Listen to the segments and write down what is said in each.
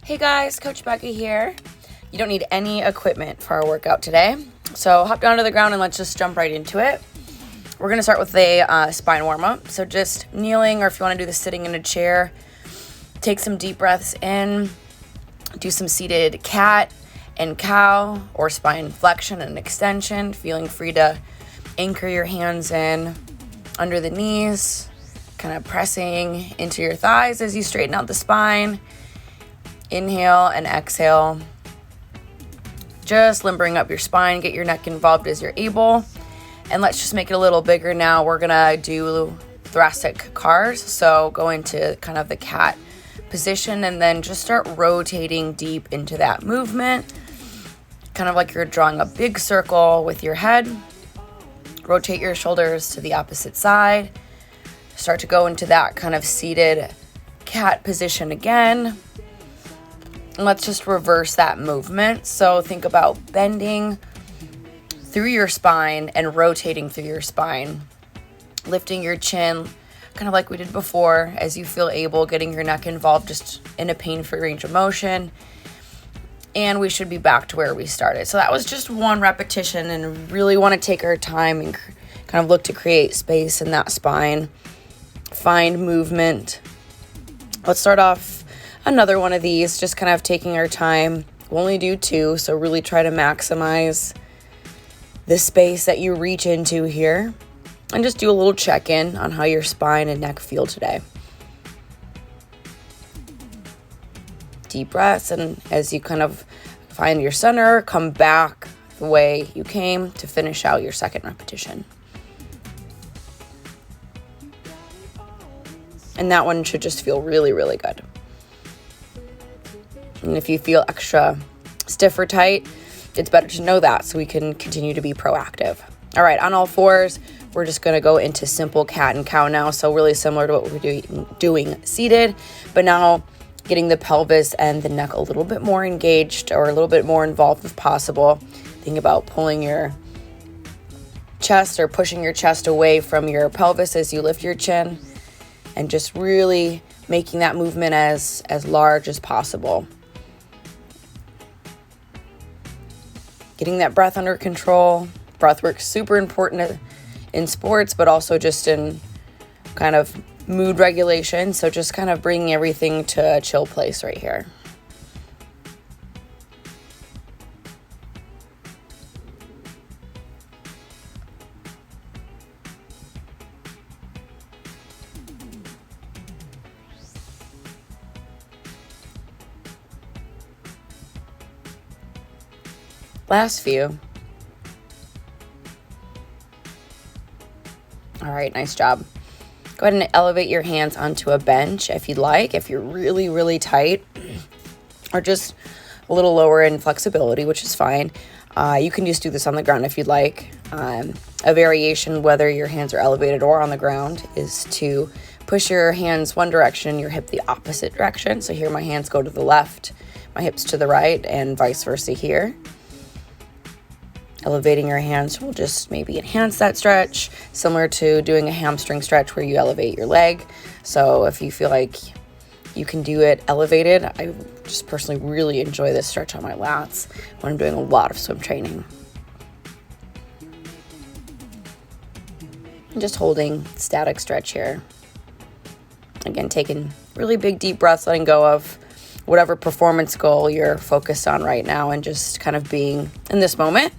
Hey guys, Coach Becca here. You don't need any equipment for our workout today. So hop down to the ground and let's just jump right into it. We're going to start with a spine warm-up. So just kneeling, or if you want to do this sitting in a chair, take some deep breaths in, do some seated cat and cow or spine flexion and extension, feeling free to anchor your hands in under the knees, kind of pressing into your thighs as you straighten out the spine. Inhale and exhale. Just limbering up your spine. Get your neck involved as you're able. And let's just make it a little bigger now. We're going to do thoracic cars. So go into kind of the cat position and then just start rotating deep into that movement. Kind of like you're drawing a big circle with your head. Rotate your shoulders to the opposite side. Start to go into that kind of seated cat position again. And let's just reverse that movement. So think about bending through your spine and rotating through your spine. Lifting your chin, kind of like we did before, as you feel able, getting your neck involved just in a pain-free range of motion. And we should be back to where we started. So that was just one repetition, and really want to take our time and kind of look to create space in that spine. Find movement. Let's start off another one of these, just kind of taking our time. We'll only do two, so really try to maximize the space that you reach into here. And just do a little check-in on how your spine and neck feel today. Deep breaths, and as you kind of find your center, come back the way you came to finish out your second repetition. And that one should just feel really, really good. And if you feel extra stiff or tight, it's better to know that so we can continue to be proactive. All right, on all fours, we're just going to go into simple cat and cow now. So really similar to what we're doing seated, but now getting the pelvis and the neck a little bit more engaged or a little bit more involved if possible. Think about pulling your chest or pushing your chest away from your pelvis as you lift your chin, and just really making that movement as large as possible. Getting that breath under control. Breath work is super important in sports, but also just in kind of mood regulation. So just kind of bringing everything to a chill place right here. Last few. All right, nice job. Go ahead and elevate your hands onto a bench if you'd like, if you're really, really tight, or just a little lower in flexibility, which is fine. You can just do this on the ground if you'd like. A variation, whether your hands are elevated or on the ground, is to push your hands one direction, your hip the opposite direction. So here my hands go to the left, my hips to the right, and vice versa here. Elevating your hands will just maybe enhance that stretch, similar to doing a hamstring stretch where you elevate your leg. So if you feel like you can do it elevated, I just personally really enjoy this stretch on my lats when I'm doing a lot of swim training. And just holding static stretch here. Again, taking really big deep breaths, letting go of whatever performance goal you're focused on right now, and just kind of being in this moment.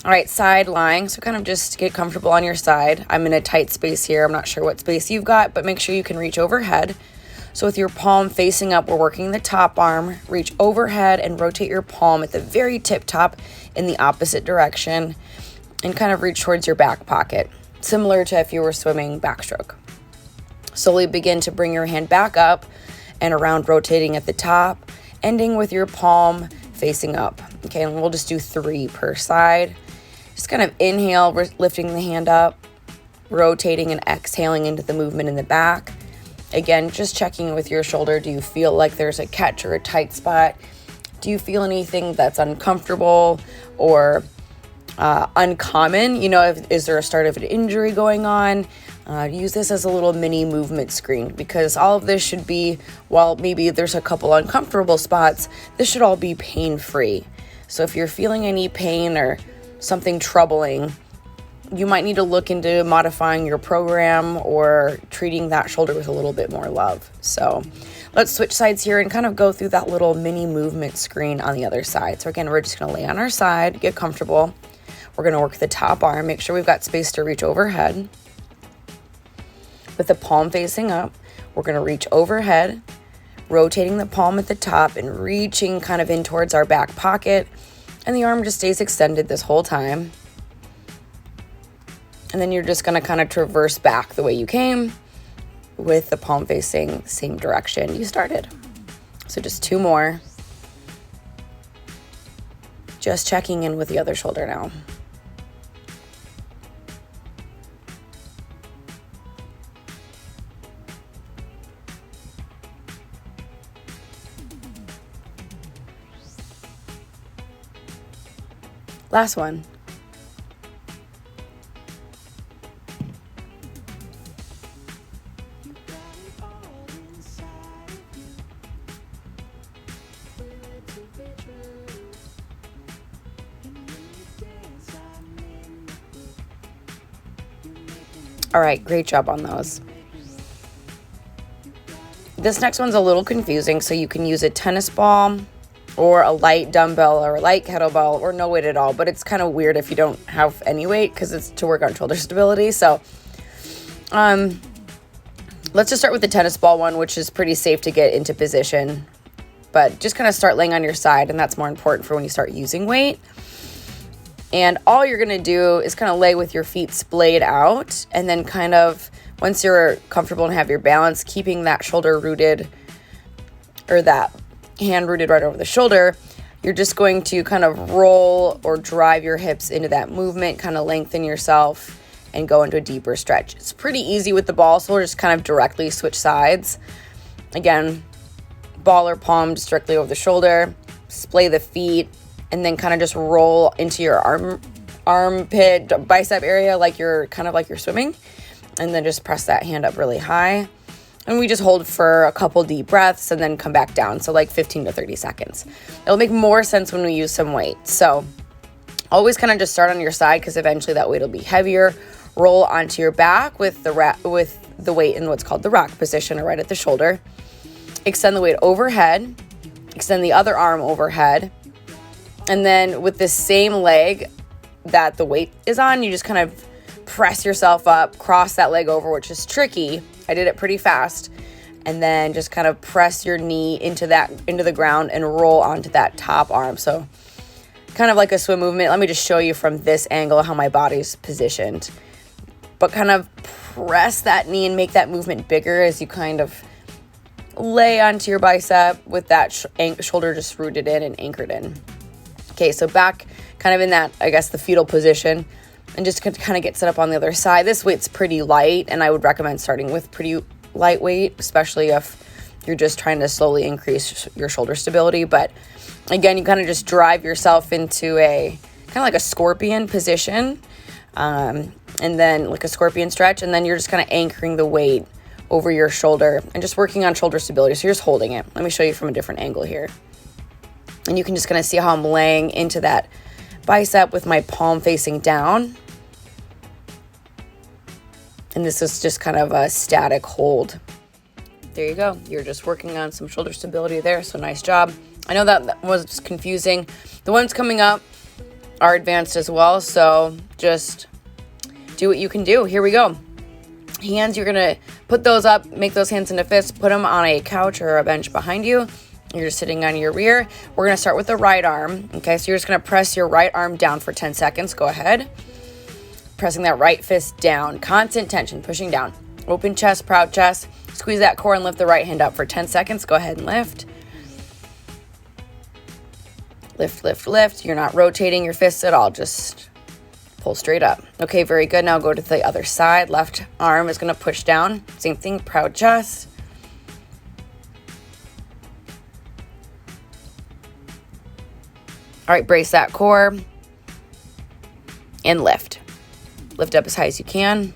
All right, side lying. So kind of just get comfortable on your side. I'm in a tight space here. I'm not sure what space you've got, but make sure you can reach overhead. So with your palm facing up, we're working the top arm. Reach overhead and rotate your palm at the very tip top in the opposite direction, and kind of reach towards your back pocket, similar to if you were swimming backstroke. Slowly begin to bring your hand back up and around, rotating at the top, ending with your palm facing up. Okay, and we'll just do 3 per side. Just kind of inhale, lifting the hand up, rotating and exhaling into the movement in the back. Again, just checking with your shoulder. Do you feel like there's a catch or a tight spot? Do you feel anything that's uncomfortable or uncommon. You know, is there a start of an injury going on? Use this as a little mini movement screen, because all of this should be, while maybe there's a couple uncomfortable spots, this should all be pain-free. So if you're feeling any pain or something troubling, you might need to look into modifying your program or treating that shoulder with a little bit more love. So let's switch sides here and kind of go through that little mini movement screen on the other side. So again, we're just going to lay on our side, get comfortable. We're going to work the top arm, make sure we've got space to reach overhead. With the palm facing up, we're going to reach overhead, rotating the palm at the top and reaching kind of in towards our back pocket. And the arm just stays extended this whole time. And then you're just going to kind of traverse back the way you came with the palm facing the same direction you started. So just 2 more. Just checking in with the other shoulder now. Last one. All right, great job on those. This next one's a little confusing, so you can use a tennis ball or a light dumbbell or a light kettlebell or no weight at all, but it's kind of weird if you don't have any weight because it's to work on shoulder stability. So let's just start with the tennis ball one, which is pretty safe to get into position, but just kind of start laying on your side, and that's more important for when you start using weight. And all you're going to do is kind of lay with your feet splayed out, and then kind of, once you're comfortable and have your balance, keeping that shoulder rooted, or that hand rooted right over the shoulder, you're just going to kind of roll or drive your hips into that movement, kind of lengthen yourself and go into a deeper stretch. It's pretty easy with the ball, so we'll just kind of directly switch sides. Again, ball or palm just directly over the shoulder, splay the feet, and then kind of just roll into your armpit, bicep area like you're swimming, and then just press that hand up really high. And we just hold for a couple deep breaths and then come back down, so like 15 to 30 seconds. It'll make more sense when we use some weight. So always kind of just start on your side, because eventually that weight will be heavier. Roll onto your back with the weight in what's called the rock position, or right at the shoulder. Extend the weight overhead. Extend the other arm overhead. And then with the same leg that the weight is on, you just kind of press yourself up, cross that leg over, which is tricky. I did it pretty fast. And then just kind of press your knee into the ground and roll onto that top arm. So kind of like a swim movement. Let me just show you from this angle how my body's positioned. But kind of press that knee and make that movement bigger as you kind of lay onto your bicep with that shoulder just rooted in and anchored in. Okay, so back kind of in that, I guess, the fetal position, and just kind of get set up on the other side. This weight's pretty light, and I would recommend starting with pretty light weight, especially if you're just trying to slowly increase your shoulder stability. But again, you kind of just drive yourself into a kind of like a scorpion position, and then like a scorpion stretch, and then you're just kind of anchoring the weight over your shoulder and just working on shoulder stability. So you're just holding it. Let me show you from a different angle here. And you can just kind of see how I'm laying into that bicep with my palm facing down. And this is just kind of a static hold. There you go. You're just working on some shoulder stability there. So nice job. I know that was confusing. The ones coming up are advanced as well. So just do what you can do. Here we go. Hands, you're going to put those up, make those hands into fists, put them on a couch or a bench behind you. You're just sitting on your rear. We're going to start with the right arm. Okay, so you're just going to press your right arm down for 10 seconds. Go ahead. Pressing that right fist down. Constant tension, pushing down. Open chest, proud chest. Squeeze that core and lift the right hand up for 10 seconds. Go ahead and lift. Lift, lift, lift. You're not rotating your fists at all. Just pull straight up. Okay, very good. Now go to the other side. Left arm is going to push down. Same thing, proud chest. All right, brace that core. and lift. Lift up as high as you can.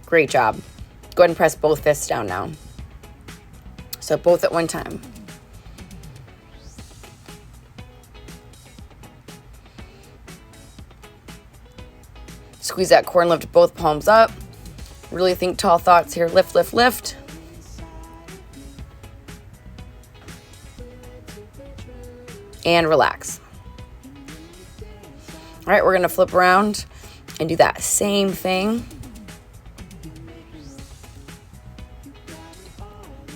Great job. Go ahead and press both fists down now. So both at one time. Squeeze that core and lift both palms up. Really think tall thoughts here. Lift, lift, lift. And relax. All right, we're going to flip around and do that same thing.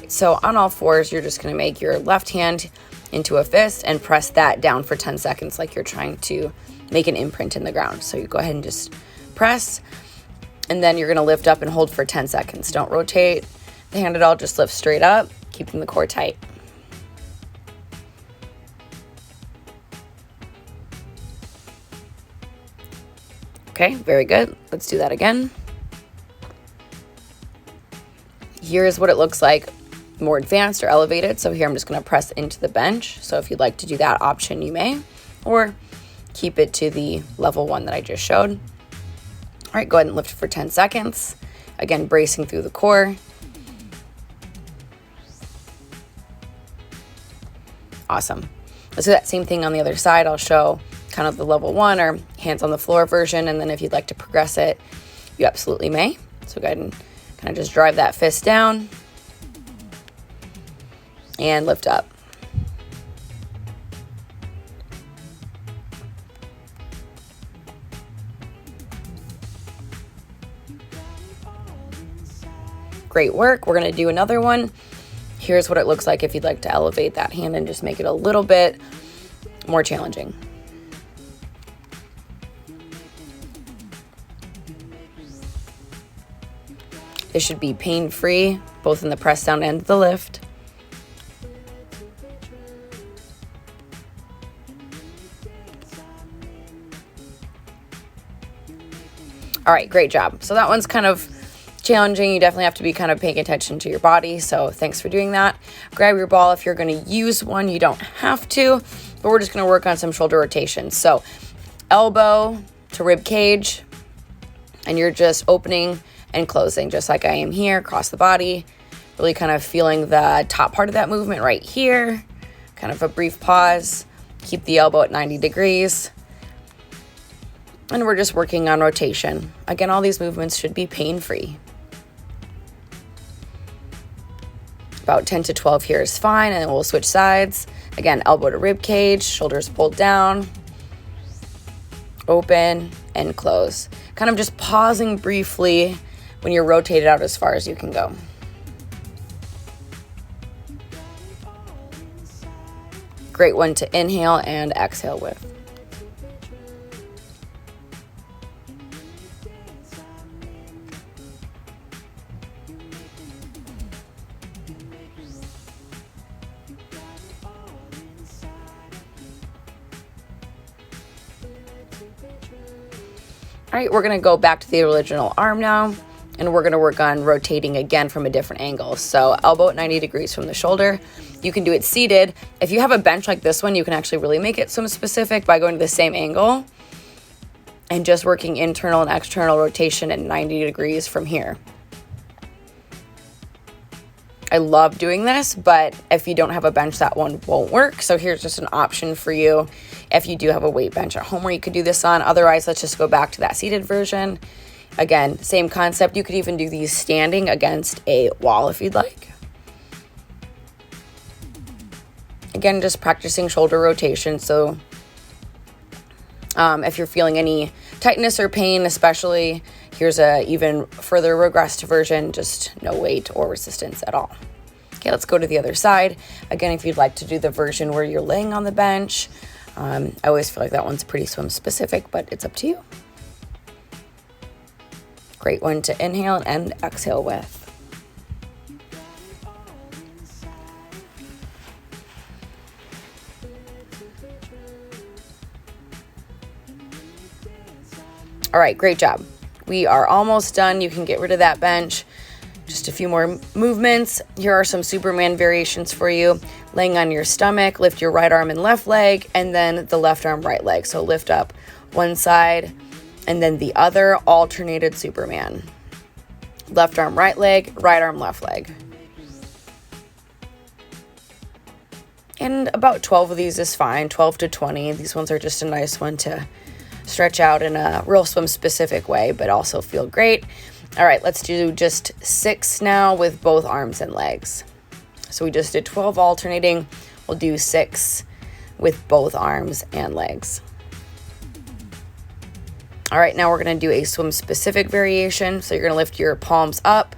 So on all fours, you're just going to make your left hand into a fist and press that down for 10 seconds like you're trying to make an imprint in the ground. So you go ahead and just press, and then you're going to lift up and hold for 10 seconds. Don't rotate the hand at all, just lift straight up, keeping the core tight. Okay, very good. Let's do that again. Here's what it looks like more advanced or elevated. So here I'm just going to press into the bench. So if you'd like to do that option, you may, or keep it to the level 1 that I just showed. All right, go ahead and lift for 10 seconds. Again, bracing through the core. Awesome. Let's do that same thing on the other side. I'll show kind of the level 1 or hands on the floor version. And then if you'd like to progress it, you absolutely may. So go ahead and kind of just drive that fist down and lift up. Great work. We're going to do another one. Here's what it looks like if you'd like to elevate that hand and just make it a little bit more challenging. This should be pain-free, both in the press down and the lift. All right, great job. So that one's kind of challenging. You definitely have to be kind of paying attention to your body. So thanks for doing that. Grab your ball if you're going to use one. You don't have to, but we're just going to work on some shoulder rotations. So elbow to rib cage, and you're just opening and closing just like I am here across the body. Really kind of feeling the top part of that movement right here. Kind of a brief pause. Keep the elbow at 90 degrees. And we're just working on rotation. Again, all these movements should be pain-free. About 10 to 12 here is fine, and then we'll switch sides. Again, elbow to rib cage, shoulders pulled down, open and close. Kind of just pausing briefly when you're rotated out as far as you can go. Great one to inhale and exhale with. All right, we're going to go back to the original arm now, and we're going to work on rotating again from a different angle. So elbow at 90 degrees from the shoulder. You can do it seated. If you have a bench like this one, you can actually really make it some specific by going to the same angle and just working internal and external rotation at 90 degrees from here. I love doing this, but if you don't have a bench, that one won't work. So here's just an option for you if you do have a weight bench at home where you could do this on. Otherwise, let's just go back to that seated version. Again, same concept. You could even do these standing against a wall if you'd like. Again, just practicing shoulder rotation. So if you're feeling any tightness or pain, especially, here's a even further regressed version, just no weight or resistance at all. Okay, let's go to the other side. Again, if you'd like to do the version where you're laying on the bench, I always feel like that one's pretty swim specific, but it's up to you. Great one to inhale and exhale with. All right, great job. We are almost done. You can get rid of that bench. Just Just a few more movements. Here are some Superman variations for you. Laying on your stomach, lift your right arm and left leg, and then the left arm, right leg. So lift up one side and then the other, alternated Superman. Left arm, right leg, right arm, left leg. And about 12 of these is fine, 12 to 20. These ones are just a nice one to stretch out in a real swim specific way, but also feel great. All right, let's do just 6 now with both arms and legs. So we just did 12 alternating. We'll do 6 with both arms and legs. All right, now we're gonna do a swim specific variation. So you're gonna lift your palms up,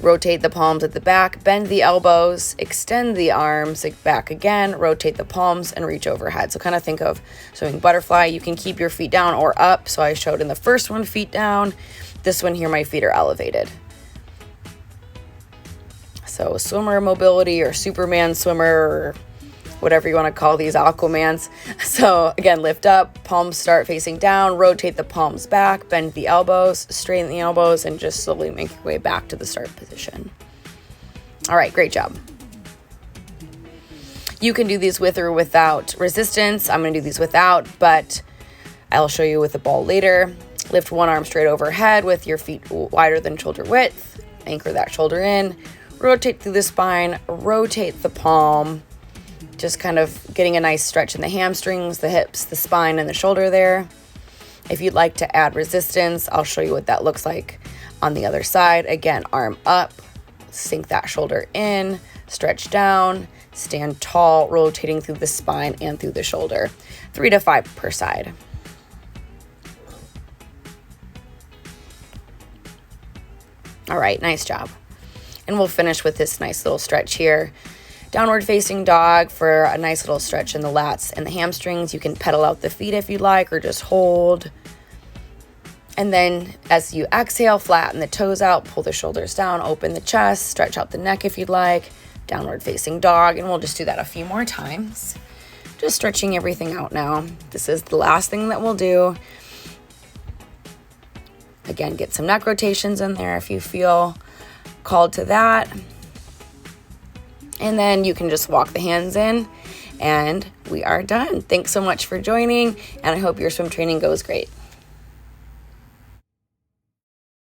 rotate the palms at the back, bend the elbows, extend the arms back again, rotate the palms, and reach overhead. So kind of think of swimming butterfly. You can keep your feet down or up. So I showed in the first one, feet down. This one here, my feet are elevated. So swimmer mobility or Superman swimmer or whatever you want to call these Aquamans. So again, lift up, palms start facing down, rotate the palms back, bend the elbows, straighten the elbows, and just slowly make your way back to the start position. All right, great job. You can do these with or without resistance. I'm going to do these without, but I'll show you with the ball later. Lift one arm straight overhead with your feet wider than shoulder width. Anchor that shoulder in. Rotate through the spine, rotate the palm. Just kind of getting a nice stretch in the hamstrings, the hips, the spine, and the shoulder there. If you'd like to add resistance, I'll show you what that looks like on the other side. Again, arm up, sink that shoulder in, stretch down, stand tall, rotating through the spine and through the shoulder. 3 to 5 per side. All right, nice job. And we'll finish with this nice little stretch here. Downward facing dog for a nice little stretch in the lats and the hamstrings. You can pedal out the feet if you'd like, or just hold. And then as you exhale, flatten the toes out, pull the shoulders down, open the chest, stretch out the neck if you'd like. Downward facing dog, and we'll just do that a few more times. Just stretching everything out now. This is the last thing that we'll do. Again, get some neck rotations in there if you feel called to that. And then you can just walk the hands in, and we are done. Thanks so much for joining, and I hope your swim training goes great.